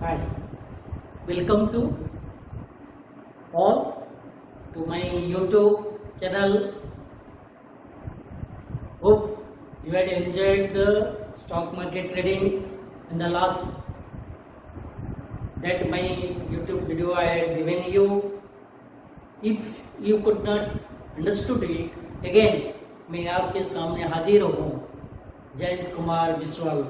Hi, welcome to all to my YouTube channel. Hope you had enjoyed the stock market trading in the last that my YouTube video I had given you. If you could not understood it, again मैं आपके सामने हाजिर हूँ Jayant Kumar Vishwal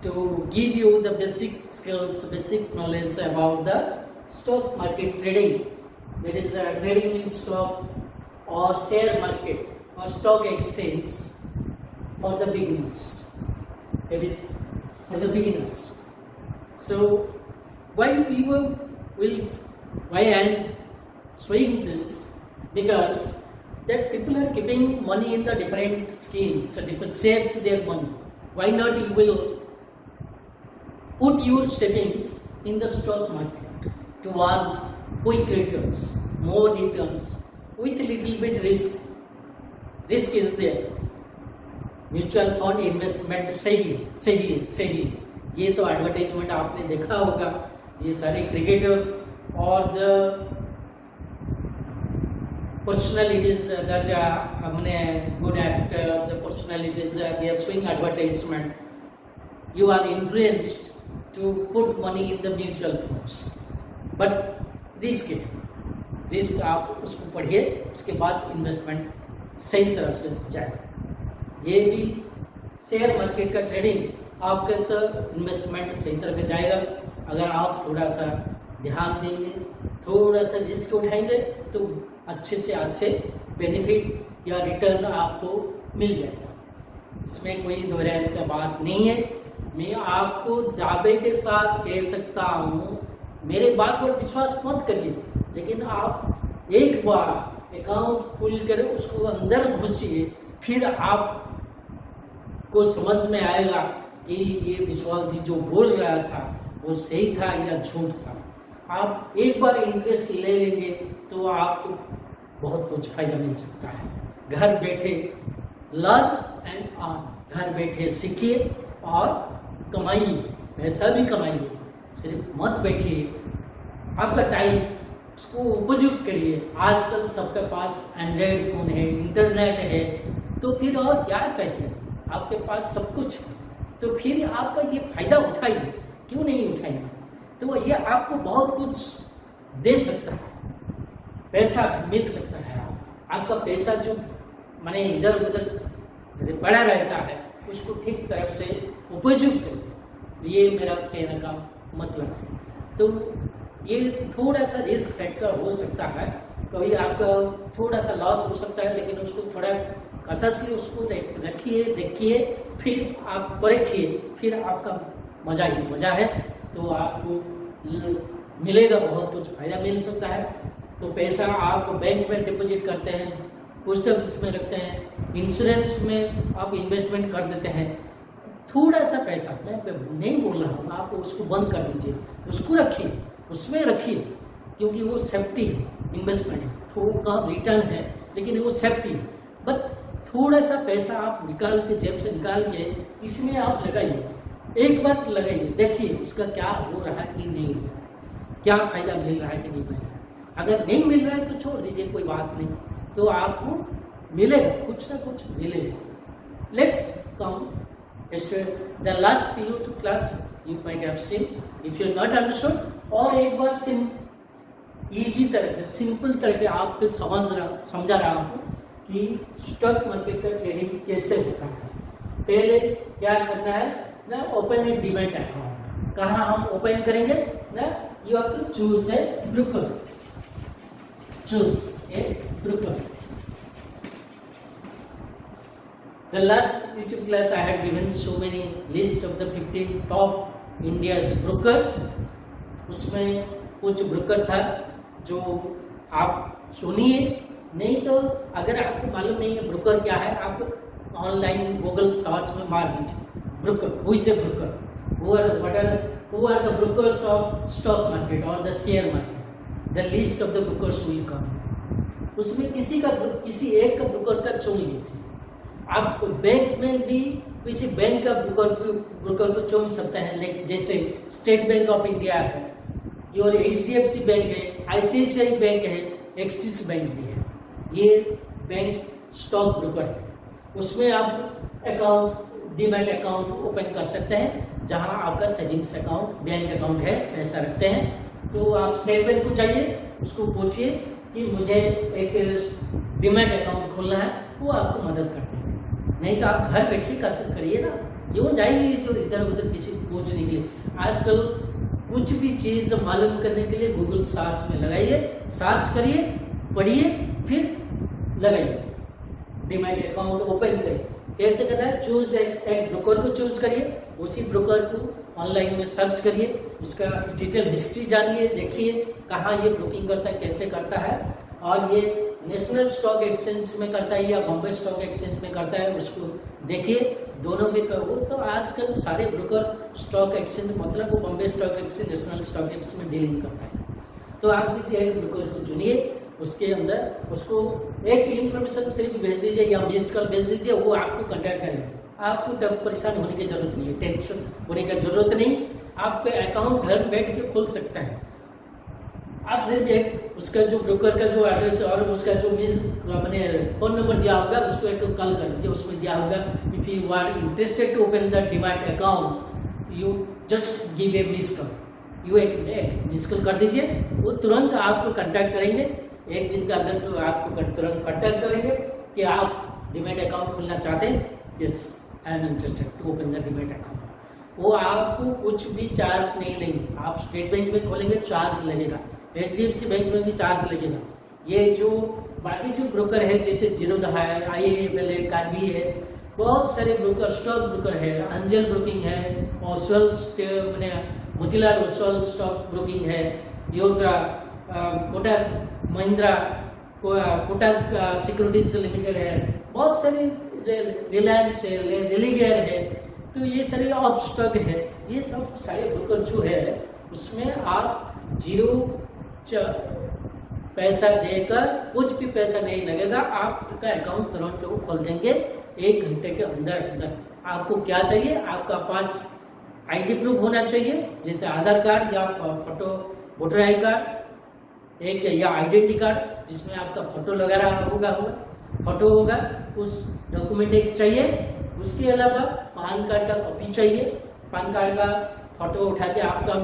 to give you the basic skills, basic knowledge about the stock market trading. That is trading in stock or share market or stock exchange for the beginners. That is for the beginners. So why I am showing this? Because that people are keeping money in the different schemes, so people saves their money. Why not you will put your savings in the stock market to earn quick returns, more returns with little bit risk. Risk is there. Mutual fund investment सही ये तो advertisement आपने देखा होगा. ये सारे cricketer और the personalities that good actor, the personalities they are showing advertisement. You are influenced to put money in the mutual funds, but risk आप उसको पढ़िए, उसके बाद इन्वेस्टमेंट सही तरफ से जाए. ये भी शेयर मार्केट का ट्रेडिंग आपके तो इन्वेस्टमेंट सही तरह से जाएगा अगर आप थोड़ा सा ध्यान देंगे, थोड़ा सा रिस्क उठाएंगे तो अच्छे से अच्छे बेनिफिट या रिटर्न आपको मिल जाएगा. इसमें कोई दोहराने की बात नहीं है. मैं आपको दावे के साथ कह सकता हूँ, मेरे बात पर विश्वास मत करिए, लेकिन आप एक बार अकाउंट खोल कर उसको अंदर घुसिए, फिर आपको समझ में आएगा कि ये विश्वास जी जो बोल रहा था वो सही था या झूठ था. आप एक बार इंटरेस्ट ले लेंगे तो आपको बहुत कुछ फायदा मिल सकता है. घर बैठे लर्न एंड अर्न, घर बैठे सीखिए और कमाइए, पैसा भी कमाइए. सिर्फ मत बैठिए, आपका टाइम उसको उपयुक्त करिए. आजकल सबके पास एंड्रॉयड फोन है, इंटरनेट है, तो फिर और क्या चाहिए? आपके पास सब कुछ है, तो फिर आपका ये फायदा उठाइए. क्यों नहीं उठाइए? तो ये आपको बहुत कुछ दे सकता है, पैसा मिल सकता है. आपका पैसा जो माने इधर उधर पड़ा रहता है उसको ठीक तरफ से उपयुक्त करिए. ये मेरा कहने का मतलब है. तो ये थोड़ा सा रिस्क फैक्टर हो सकता है, कभी आपका थोड़ा सा लॉस हो सकता है, लेकिन उसको थोड़ा कसस उसको रखिए, देखिए, फिर आप परखिए, फिर आपका मजा ही मजा है. तो आपको मिलेगा, बहुत कुछ फायदा मिल सकता है. तो पैसा आप बैंक में डिपॉजिट करते हैं, पोस्ट ऑफिस में रखते हैं, इंश्योरेंस में आप इन्वेस्टमेंट कर देते हैं. थोड़ा सा पैसा, मैं नहीं बोल रहा हूँ आप उसको बंद कर दीजिए, उसको रखिए, उसमें रखिए, क्योंकि वो सेफ्टी है. इन्वेस्टमेंट है, थोड़ा रिटर्न है, लेकिन वो सेफ्टी है. बट थोड़ा सा पैसा आप निकाल के, जेब से निकाल के इसमें आप लगाइए. एक बार लगाइए, देखिए उसका क्या हो रहा है कि नहीं, क्या फायदा मिल रहा है कि नहीं मिल रहा है. अगर नहीं मिल रहा है तो छोड़ दीजिए, कोई बात नहीं. तो आपको मिलेगा, कुछ ना कुछ मिलेगा. Let's come the last YouTube class you might have seen. If you not understood, और एक बार इजी तरह, सिंपल तरह के आपको समझा रहा हूँ कि स्टॉक मार्केट का ट्रेडिंग कैसे होता है. पहले क्या करना है ना, ओपन ए डीमैट अकाउंट. कहाँ हम ओपन करेंगे ना, you have to choose a broker. Choose a broker. The last YouTube class I had given so many list of the 15 top India's brokers. उसमें कुछ ब्रोकर था जो आप सुनिए, नहीं तो अगर आपको मालूम नहीं है ब्रोकर क्या है, आप ऑनलाइन गूगल सर्च में मार दीजिए broker, who is a broker, who are the brokers of stock market or the share market. The list of the brokers will come. उसमें किसी एक का ब्रोकर का चुन लीजिए. आप बैंक में भी किसी बैंक का ब्रोकर को चुन सकते हैं, लेकिन जैसे स्टेट बैंक ऑफ इंडिया है, और HDFC बैंक है, ICICI बैंक है, एक्सिस बैंक भी है। ये बैंक स्टॉक ब्रोकर है, उसमें आप अकाउंट, डीमैट अकाउंट ओपन कर सकते हैं, जहां आपका सेविंग्स अकाउंट, बैंक अकाउंट है, ऐसा रखते हैं। तो आप स्टेट बैंक को चाहिए, उसको पूछिए कि मुझे एक डीमैट अकाउंट खोलना है, वो आपको मदद करते हैं। नहीं तो आप घर बैठे कर करिए ना, क्यों जाइए जो इधर उधर किसी को पूछने के लिए। आजकल कुछ भी चीज़ मालूम करने के लिए गूगल सर्च में लगाइए, सर्च करिए, पढ़िए, फिर लगाइए, डीमैट अकाउंट ओपन करिए। कैसे करना है? चूज एक ब्रोकर को चूज करिए, उसी ब्रोकर को ऑनलाइन में सर्च करिए, उसका डिटेल हिस्ट्री जानिए, देखिए कहाँ ये बुकिंग करता है, कैसे करता है, और ये नेशनल स्टॉक एक्सचेंज में करता है या बॉम्बे स्टॉक एक्सचेंज में करता है, उसको देखिए। दोनों में करो तो आजकल सारे ब्रोकर स्टॉक एक्सचेंज, मतलब वो Bombay stock exchange, national stock exchange में डीलिंग करता है। तो आप किसी एक ब्रोकर को चुनिए, उसके अंदर उसको एक इंफॉर्मेशन सिर्फ भेज दीजिए या मिस्ड कॉल भेज दीजिए, वो आपको कांटेक्ट करेंगे। आपको तब परेशान होने की जरूरत नहीं है, टेंशन होने की जरूरत नहीं। आपका अकाउंट घर बैठ के खुल सकता है। आप सिर्फ एक उसका जो ब्रोकर का जो एड्रेस और उसका जो मैंने फोन नंबर दिया होगा, उसको एक कॉल कर दीजिए, उसमें दिया होगा if you are interested to open the demat account you just give a miss call, you एक मिस कॉल कर दीजिए, वो तुरंत आपको कांटेक्ट करेंगे। एक दिन के अंदर तो आपको तुरंत कांटेक्ट करेंगे कि आप डीमैट अकाउंट खोलना चाहते हैं, yes I am interested to open the demat account. वो आपको कुछ भी चार्ज नहीं लेंगे। आप स्टेट बैंक में खोलेंगे चार्ज लगेगा, HDFC बैंक में भी चार्ज लगेगा। ये जो बाकी जो ब्रोकर है, जैसे जीरोधा है, IIFL है, कार्बी है, बहुत सारे ब्रोकर, स्टॉक ब्रोकर है, अंजल ब्रोकिंग है, मोतीलाल ओसवाल स्टॉक ब्रोकिंग है, योगा कोटक महिंद्रा, कोटक सिक्योरिटीज लिमिटेड है, बहुत सारे, रिलायंस है, रेलिगेयर है, तो ये सारे ऑफ स्टॉक है। ये सब सारे ब्रोकर जो है उसमें आप जीरो पैसा देकर, कुछ भी पैसा नहीं लगेगा, आपका अकाउंट तुरंत लोग खोल देंगे 1 घंटे के अंदर अंदर। आपको क्या चाहिए? आपका पास ID प्रूफ होना चाहिए, जैसे आधार कार्ड या फोटो, वोटर आई कार्ड एक, या आइडेंटिटी कार्ड जिसमें आपका फोटो वगैरह होगा, फोटो होगा, उस डॉक्यूमेंट एक चाहिए। उसके अलावा पैन कार्ड का कॉपी चाहिए, पैन कार्ड का फोटो उठा के आपका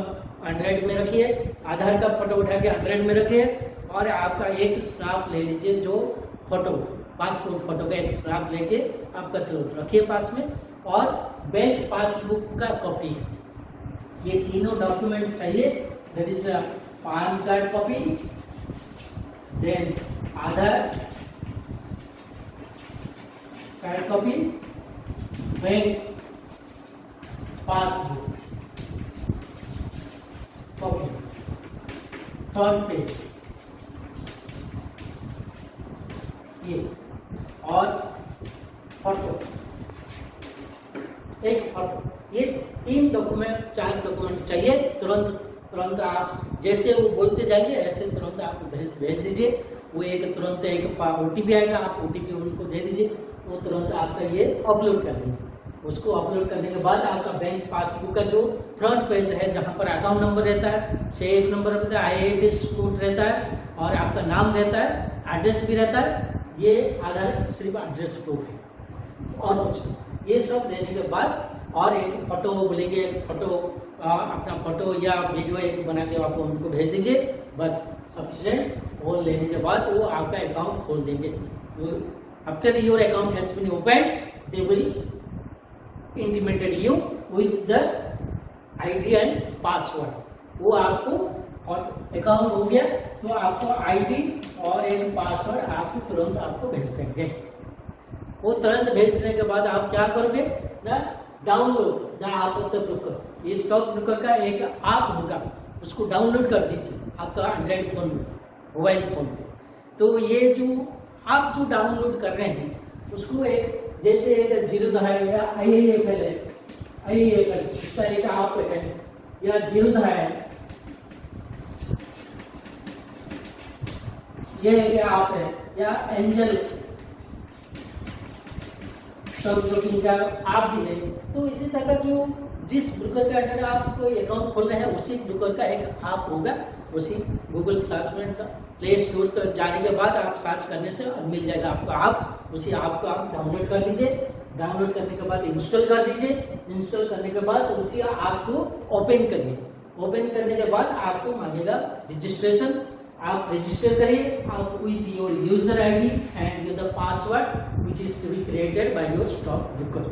एंड्रॉइड में रखिए, आधार का फोटो उठा के एंड्रॉइड में रखिए, और आपका एक स्नैप ले लीजिए, जो फोटो पासपोर्ट फोटो का एक स्नैप लेके आपका रखिए पास में, और बैंक पासबुक का कॉपी। ये तीनों डॉक्यूमेंट चाहिए, that is pan card copy, then Aadhaar card copy, bank passbook copy, third page ये, और फोटो, एक फोटो। ये 3 डॉक्यूमेंट, 4 डॉक्यूमेंट चाहिए। तुरंत आप जैसे वो बोलते जाएंगे ऐसे तुरंत आप भेज दीजिए। वो तुरंत एक OTP आएगा, आप OTP उनको दे दीजिए, वो तुरंत आपका ये अपलोड कर देंगे। उसको अपलोड करने के बाद आपका बैंक पासबुक का जो फ्रंट पेज है, जहाँ पर अकाउंट नंबर रहता है, सेफ नंबर रहता है, IIFS कोड रहता है, और आपका नाम रहता है, एड्रेस भी रहता है। ये आधार सिर्फ एड्रेस प्रूफ है और कुछ। ये सब देने के बाद और एक फोटो बोलेंगे, फोटो अपना फोटो या वीडियो एक बना के आप उनको भेज दीजिए, बस सफिशिएंट। वो लेने के बाद वो आपका अकाउंट खोल देंगे। After your account has been open, they will intimated you with the ID and password. वो आपको, और अकाउंट हो गया तो आपको ID और एक पासवर्ड आपको तुरंत आपको भेज देंगे। वो तुरंत भेजने के बाद आप क्या करोगे ना, download the app of the broker. ये स्टॉक ब्रोकर का एक ऐप होगा, उसको डाउनलोड कर दीजिए आपका एंड्रॉइड फोन में, मोबाइल फोन में। तो ये जो आप जो डाउनलोड कर रहे हैं उसको एक, जैसे एक जीरोधा है या IIFL है, IIFL इसका एक ऐप है, या जीरोधा है, ये ऐप है, या एंजल स्टॉक ब्रोकिंग का आप भी है, तो इसी तरह का जो जिस ब्रोकर के अंडर आप अकाउंट खोल रहे हैं उसी ब्रोकर का एक ऐप होगा, उसी गूगल सर्च में प्ले स्टोर पर जाने के बाद आप सर्च करने से मिल जाएगा आपको ऐप। उसी ऐप को आप डाउनलोड कर लीजिए, डाउनलोड करने के बाद इंस्टॉल कर दीजिए, इंस्टॉल करने के बाद उसी ऐप को ओपन करिए, ओपन करने के बाद आपको मांगेगा रजिस्ट्रेशन, आप रजिस्टर करिए आप with your user ID and the password which is to be created by your stock broker.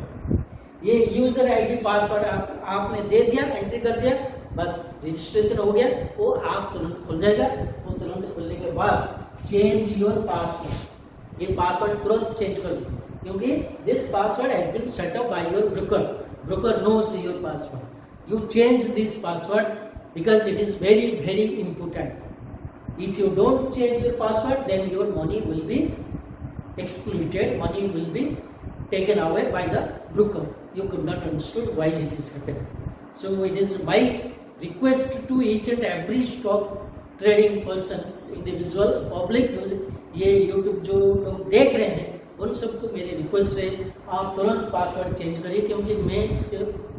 ये यूजर आईडी पासवर्ड आपने दे दिया, एंट्री कर दिया, बस रजिस्ट्रेशन हो गया, वो आप तुरंत खुल जाएगा। वो तुरंत खुलने के बाद चेंज योर पासवर्ड, ये पासवर्ड तुरंत चेंज कर दीजिए, क्योंकि this password has been set up by your broker, broker knows your password. You change this password because it is very important. If you don't change your password, then your money will be exploited, money will be taken away by the broker. You could not understood why it is happening. So it is my request to each and every stock trading persons, individuals, public, ये YouTube जो लोग देख रहे हैं उन सबको मेरी request है आप तुरंत पासवर्ड चेंज करिए, क्योंकि मैं इसके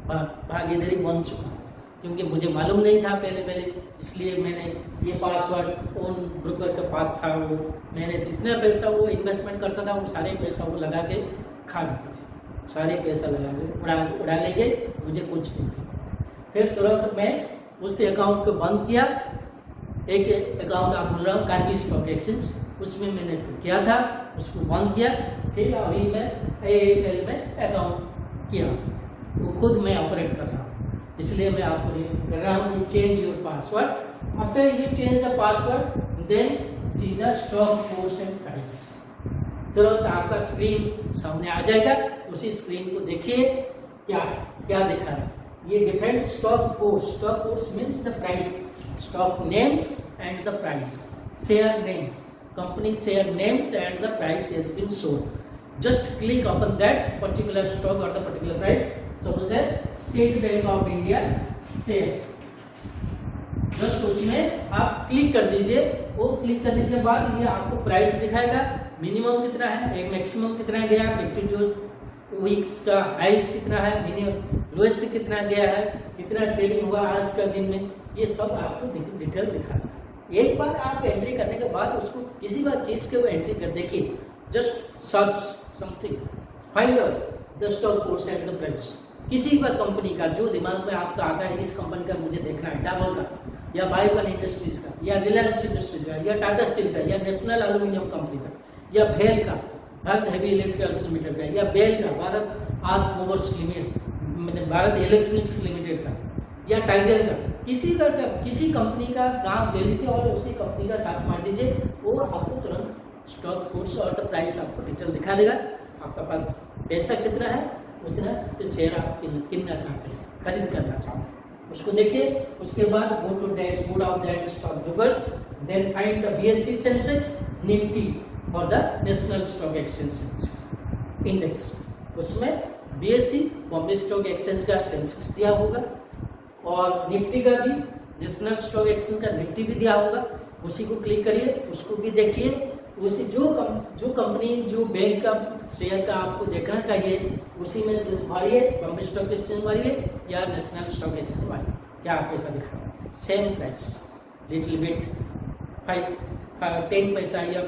भागीदारी बन चुका हूँ, क्योंकि मुझे मालूम नहीं था पहले, इसलिए मैंने ये पासवर्ड उन ब्रोकर के पास था, वो मैंने जितना पैसा वो इन्वेस्टमेंट करता था वो सारे पैसा वो लगा के खा लेते थे, सारे पैसा लगा के उड़ा ले गए, मुझे कुछ भी नहीं। फिर तुरंत मैं उस अकाउंट को बंद किया, एक अकाउंट आप बोल रहा हूँ कार्बी स्टॉक एक्सचेंज, उसमें मैंने किया था, उसको बंद किया। फिर अभी मैं AAL में अकाउंट किया, वो खुद मैं ऑपरेट कर रहा हूँ, इसलिए मैं आपको ये कर रहा हूँ कि change your password. After you change the password then see the stock course and price, तुरंत आपका स्क्रीन सामने आ जाएगा। उसी स्क्रीन को देखिए क्या दिखा है, ये different stock course means the price, stock names and the price, share names, company share names and the price has been shown. Just click upon that particular stock or the particular price. Suppose State Bank of India share, just उसमें आप click कर दीजिए। वो click करने के बाद ये आपको प्राइस दिखाएगा, मिनिमम कितना है, एक मैक्सिमम कितना गया, 52 वीक्स का हाइस्ट कितना है, मिनिमम लोएस्ट कितना गया है, कितना ट्रेडिंग हुआ आज का दिन में, ये सब आपको डिटेल दिखाएगा। एक बार आप एंट्री करने के बाद उसको किसी बार चीज के वो एंट्री कर देखिए, just search something, find out the stock course and the price, किसी भी कंपनी का जो दिमाग में आपका आता है इस कंपनी का मुझे देखना है, डाबल का या बायोकॉन इंडस्ट्रीज का या रिलायंस इंडस्ट्रीज का या टाटा स्टील का या नेशनल एल्यूमिनियम कंपनी का या भेल का, भारत हैवी इलेक्ट्रिकल्स लिमिटेड का, या बेल का, Bharat arc mowers limited, Bharat electronics limited का, या टाइगर का, किसी कंपनी का नाम ले लीजिए और उसी कंपनी का साथ मार दीजिए, वो आपको तुरंत स्टॉक कोर्स और द प्राइस आपको डिटेल दिखा देगा। आपका पास पैसा कितना है, उतना शेयर आप कितना चाहते हैं, खरीद करना चाहते हैं, उसको देखिए। उसके बाद go to dashboard of that stock brokers, then find the BSE Sensex, Nifty और the national stock exchange index. उसमें BSE बॉम्बे स्टॉक एक्सचेंज का सेंसेक्स दिया होगा और निफ्टी का भी, नेशनल स्टॉक एक्सचेंज का निफ्टी भी दिया होगा, उसी को क्लिक करिए, उसको भी देखिए। उसी जो कंपनी जो बैंक का शेयर का आपको देखना चाहिए उसी में मारिए, बॉम्बे स्टॉक एक्सचेंज मारिए या नेशनल स्टॉक एक्सचेंज मारिए, क्या पैसा दिखा रहा है, सेम प्राइस, लिटिल बिट 10 पैसा या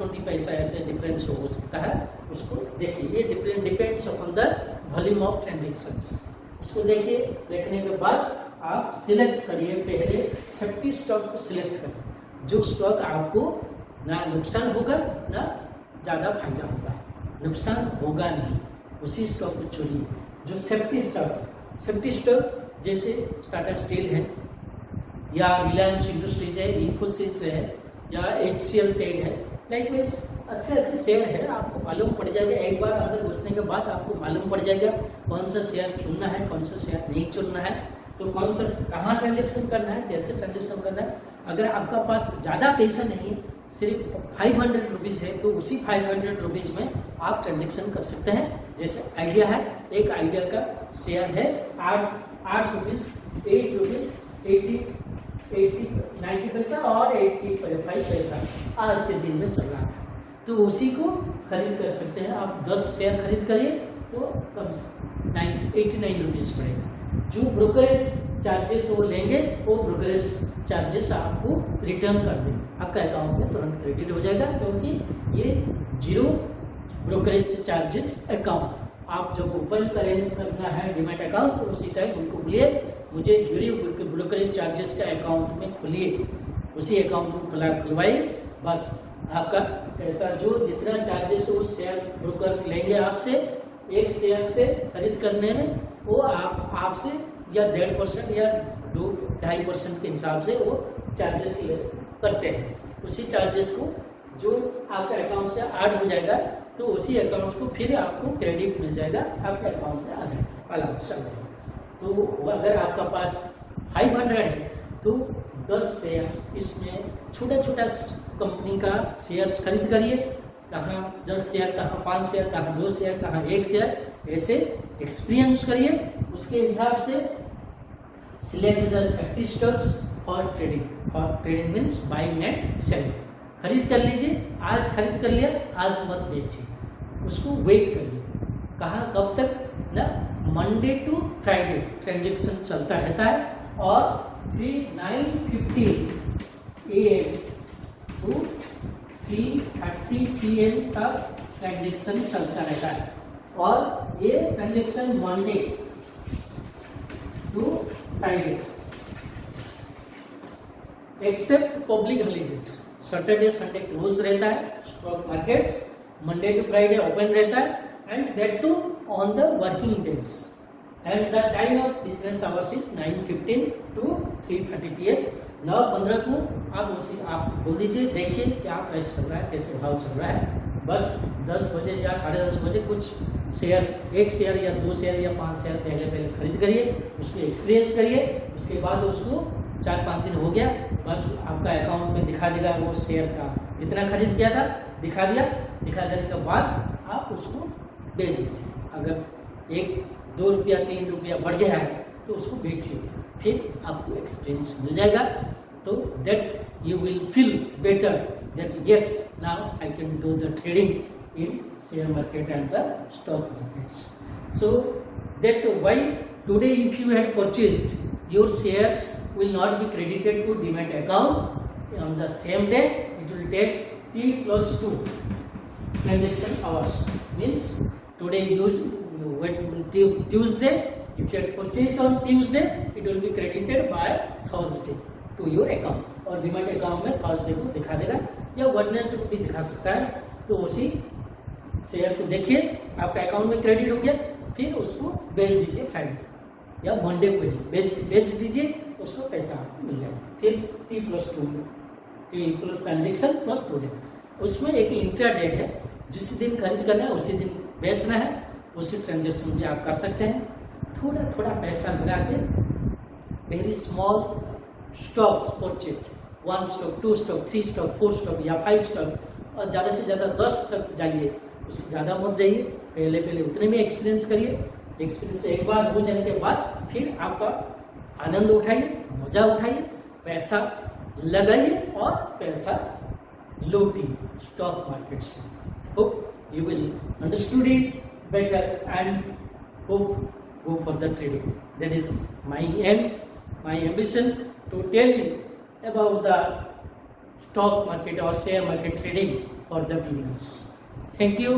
20 पैसा ऐसे डिफरेंस हो सकता है, उसको देखिए। ये depends on the volume of transactions, उसको देखिए। देखने के बाद आप सिलेक्ट करिए, पहले सेफ्टी स्टॉक को सिलेक्ट करिए, जो स्टॉक आपको ना नुकसान होगा ना ज़्यादा फायदा होगा, नुकसान होगा नहीं, उसी स्टॉक को चुनिए जो सेफ्टी स्टॉक जैसे टाटा स्टील है या रिलायंस इंडस्ट्रीज है, इन्फोसिस है या HCL टेक है, लाइकवाइज अच्छे शेयर है, आपको मालूम पड़ जाएगा। एक बार अंदर घुसने के बाद आपको मालूम पड़ जाएगा कौन सा शेयर चुनना है, कौन सा शेयर नहीं चुनना है, तो कौन सा कहाँ ट्रांजेक्शन करना है, कैसे ट्रांजेक्शन करना है। अगर आपका पास ज़्यादा पैसा नहीं, सिर्फ 500 रुपीज़ है, तो उसी 500 रुपीज़ में आप ट्रांजेक्शन कर सकते हैं। जैसे आइडिया है, एक आइडिया का शेयर है 8 रुपीज़, 8 रुपीज़ 90 पैसा और 85 पैसा आज के दिन में चल रहा था, तो उसी को खरीद कर सकते हैं आप। 10 शेयर खरीद करिए तो कम से 89 रुपीज़ पड़ेगा। जो ब्रोकरेज चार्जेस वो लेंगे वो ब्रोकरेज चार्जेस आपको रिटर्न कर देंगे, आपका अकाउंट में तुरंत क्रेडिट हो जाएगा, क्योंकि ये जीरो ब्रोकरेज चार्जेस अकाउंट आप जब ओपन करना है डीमैट अकाउंट तो उसी टाइम उनको बोलिए मुझे जीरो ब्रोकरेज चार्जेस का अकाउंट में खोलिए, उसी अकाउंट को खुलवाइए, बस आपका पैसा जो जितना चार्जेस वो शेयर ब्रोकर लेंगे आपसे एक शेयर से खरीद करने में, वो आपसे या 1.5% या 2-2.5% के हिसाब से वो चार्जेस करते हैं। उसी चार्जेस को जो आपका अकाउंट से ऐड हो जाएगा तो उसी अकाउंट को फिर आपको क्रेडिट मिल जाएगा, आपके अकाउंट में आ जाएगा अलग से। तो अगर आपका पास 500 है तो 10 शेयर्स, इसमें छोटा छोटा कंपनी का शेयर्स खरीद करिए, कहाँ 10 शेयर, कहाँ 5 शेयर, कहाँ 2 शेयर, कहाँ 1 शेयर, ऐसे एक्सपीरियंस करिए। उसके हिसाब से select the safety stocks for trading means buying and selling. खरीद कर लीजिए, आज खरीद कर लिया, आज मत बेचिए, उसको वेट करिए। कहाँ कब तक ना, मंडे टू फ्राइडे ट्रांजेक्शन चलता रहता है और 9:50 AM टू 3:30 PM तक ट्रांजेक्शन चलता रहता है, और ये transaction Monday to Friday except public holidays. Saturday Sunday close रहता है stock markets, Monday to Friday open रहता है, and that too on the working days, and the time of business hours is 9:15 to 3:30 PM। 9:15 को आप बोल दीजिए, देखिए क्या प्राइस चल रहा है, कैसे भाव चल रहा है, बस 10 बजे या 10:30 बजे कुछ शेयर, 1 शेयर या 2 शेयर या 5 शेयर पहले खरीद करिए, उसको एक्सपीरियंस करिए। उसके बाद उसको 4-5 दिन हो गया, बस आपका अकाउंट में दिखा देगा वो शेयर का कितना खरीद किया था, दिखा देने के बाद आप उसको बेच दीजिए। अगर 1-2 रुपया 3 रुपया बढ़ गया है तो उसको बेचिए, फिर आपको एक्सपीरियंस मिल जाएगा। तो that you will feel better that yes now I can do the trading in share market and the stock markets. So that why today if you had purchased your shares will not be credited to demat account on the same day. It will take T+2 transaction hours. Means today Tuesday, if you had purchased on Tuesday, it will be credited by Thursday to your account. और demat account में Thursday को दिखा देगा या Wednesday को भी दिखा सकता है। तो उसी शेयर को देखिए, आपका अकाउंट में क्रेडिट हो गया, फिर उसको बेच दीजिए फ्राइडे या मंडे को बेच दीजिए, उसको पैसा आपको मिल जाएगा। फिर T+2 ट्रांजेक्शन प्लस 2 डे, उसमें एक इंट्रा डे है, जिस दिन खरीद करना है उसी दिन बेचना है, उसी ट्रांजेक्शन भी आप कर सकते हैं। थोड़ा थोड़ा पैसा लगा के very small stocks purchased, 1 stock 2 stock 3 stock 4 stock या 5 स्टॉक, और ज़्यादा से ज़्यादा 10 तक जाइए, उससे ज़्यादा मत जाइए। पहले उतने में एक्सपीरियंस करिए, एक्सपीरियंस एक बार हो जाने के बाद फिर आपका आनंद उठाइए, मजा उठाइए, पैसा लगाइए और पैसा लूटिए स्टॉक मार्केट से। Hope you will understood it better and hope go for the trading. That is my ambition to tell you about the stock market or share market trading for the beginners. Thank you.